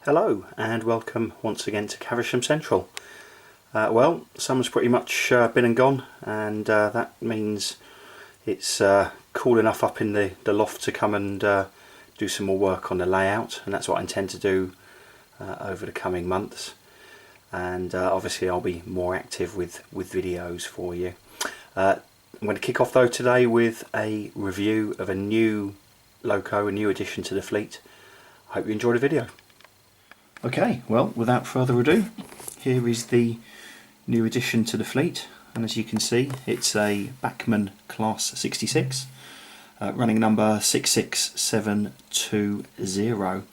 Hello and welcome once again to Caversham Central. Well, summer's pretty much been and gone, and that means it's cool enough up in the loft to come and do some more work on the layout, and that's what I intend to do over the coming months. And obviously I'll be more active with videos for you. I'm going to kick off though today with a review of a new Loco, a new addition to the fleet. I hope you enjoy the video. Okay, well, without further ado, here is the new addition to the fleet, and as you can see, it's a Bachmann Class 66, running number 66720.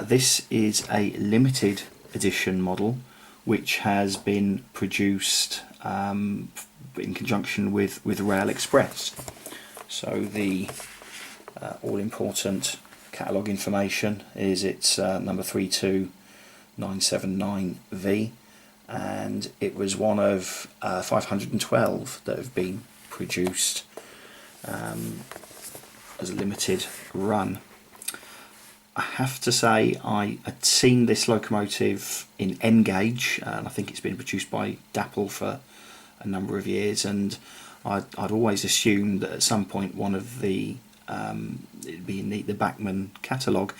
This is a limited edition model which has been produced in conjunction with Rail Express. So the all-important catalogue information is it's number 32979V, and it was one of 512 that have been produced as a limited run. I have to say I had seen this locomotive in N gauge, and I think it's been produced by Dapple for a number of years, and I'd always assumed that at some point one of the it'd be in the Bachmann catalogue,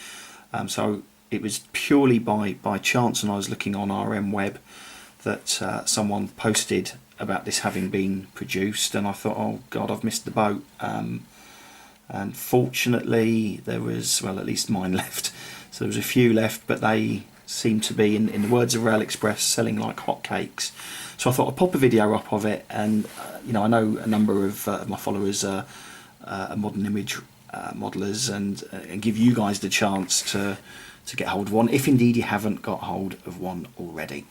so it was purely by chance, and I was looking on RM Web that someone posted about this having been produced, and I thought, oh god, I've missed the boat. And fortunately there was, well, at least mine left, so there was a few left, but they seem to be, in the words of Rail Express, selling like hotcakes. So I thought I'd pop a video up of it, and you know, I know a number of my followers are modern image modelers, and give you guys the chance to get hold of one, if indeed you haven't got hold of one already.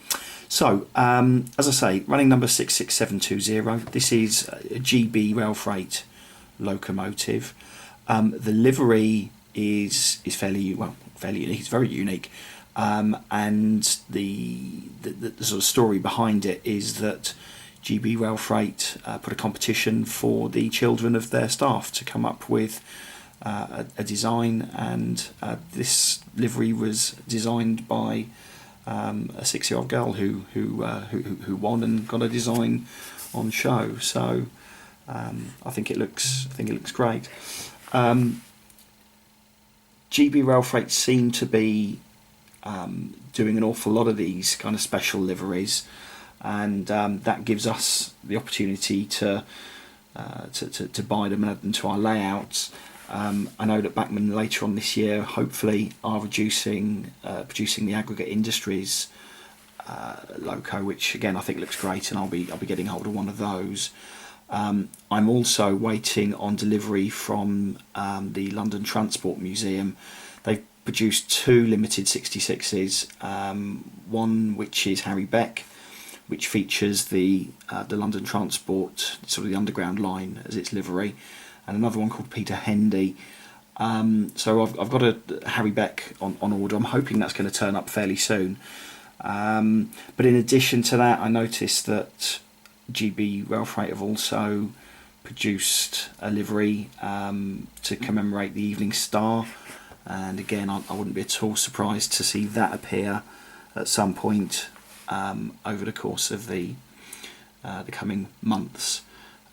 So as I say, running number 66720, this is a GB rail freight locomotive. The livery is fairly unique, it's very unique, and the sort of story behind it is that GB Rail Freight put a competition for the children of their staff to come up with a design, and this livery was designed by a 6-year-old girl who won and got a design on show. So I think it looks great. GB Rail Freight seem to be doing an awful lot of these kind of special liveries, and that gives us the opportunity to buy them and add them to our layouts. I know that Bachmann later on this year hopefully are producing the Aggregate Industries Loco, which again I think looks great, and I'll be getting hold of one of those. I'm also waiting on delivery from the London Transport Museum. They've produced 2 limited 66s, one which is Harry Beck, which features the London Transport, sort of the underground line, as its livery, and another one called Peter Hendy. So I've got a Harry Beck on order. I'm hoping that's going to turn up fairly soon. But in addition to that, I noticed that GB Rail Freight have also produced a livery to commemorate the Evening Star, and again I wouldn't be at all surprised to see that appear at some point over the course of the coming months,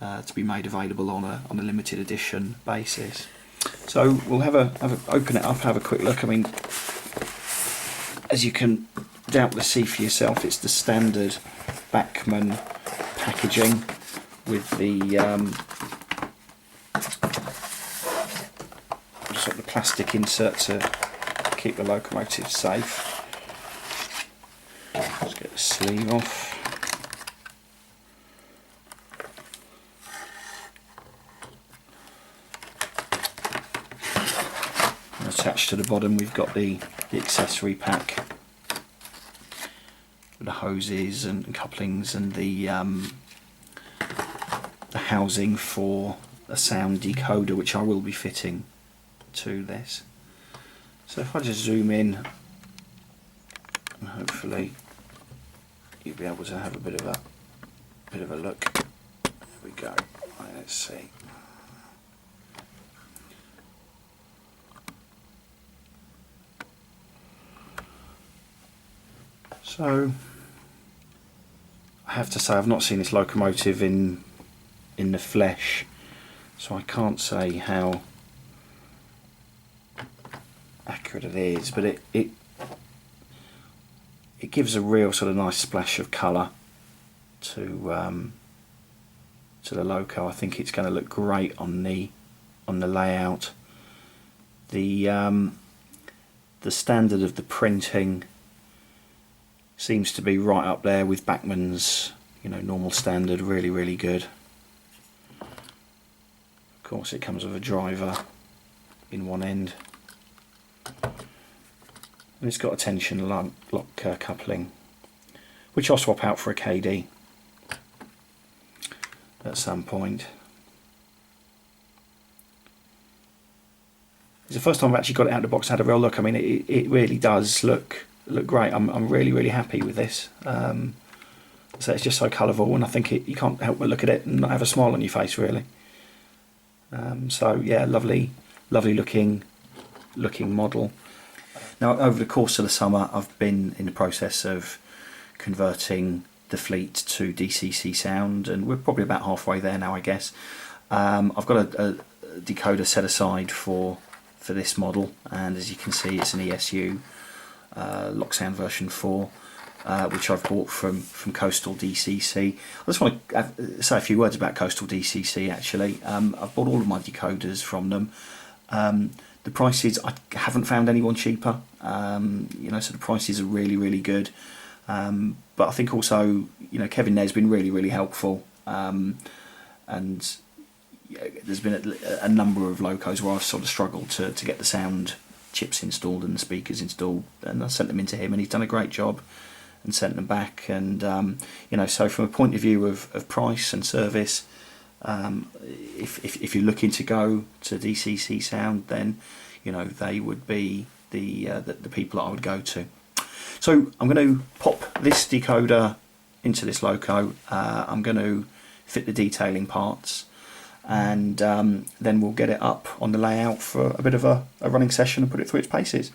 to be made available on a limited edition basis. So we'll have a open it up, have a quick look. I mean, as you can doubtless see for yourself, it's the standard Bachmann packaging with the sort of the plastic insert to keep the locomotive safe. Let's get the sleeve off. And attached to the bottom we've got the accessory pack with the hoses and couplings, and the housing for a sound decoder, which I will be fitting to this. So if I just zoom in, and hopefully you'll be able to have a bit of a look. There we go. Right, let's see. So I have to say I've not seen this locomotive in the flesh, so I can't say how accurate it is, but it gives a real sort of nice splash of colour to the Loco. I think it's going to look great on the layout. The standard of the printing seems to be right up there with Bachmann's, you know, normal standard. Really good. Of course, it comes with a driver in one end, and it's got a tension lock coupling, which I'll swap out for a KD at some point. It's the first time I've actually got it out of the box, had a real look. I mean, it really does look great. I'm really happy with this. So it's just so colourful, and I think you can't help but look at it and not have a smile on your face, really. So yeah, lovely looking model. Now, over the course of the summer, I've been in the process of converting the fleet to DCC sound, and we're probably about halfway there now, I guess. I've got a decoder set aside for this model, and as you can see, it's an ESU Locksound version 4, which I've bought from Coastal DCC. I just want to say a few words about Coastal DCC. Actually, I've bought all of my decoders from them. The prices, I haven't found anyone cheaper. You know, so the prices are really good. But I think also, you know, Kevin there's been really helpful, and there's been a number of Locos where I've sort of struggled to get the sound chips installed and the speakers installed, and I sent them into him, and he's done a great job and sent them back. And you know, so from a point of view of price and service, if you're looking to go to DCC sound, then you know they would be the people that I would go to. So I'm going to pop this decoder into this Loco. I'm going to fit the detailing parts, and then we'll get it up on the layout for a bit of a running session and put it through its paces.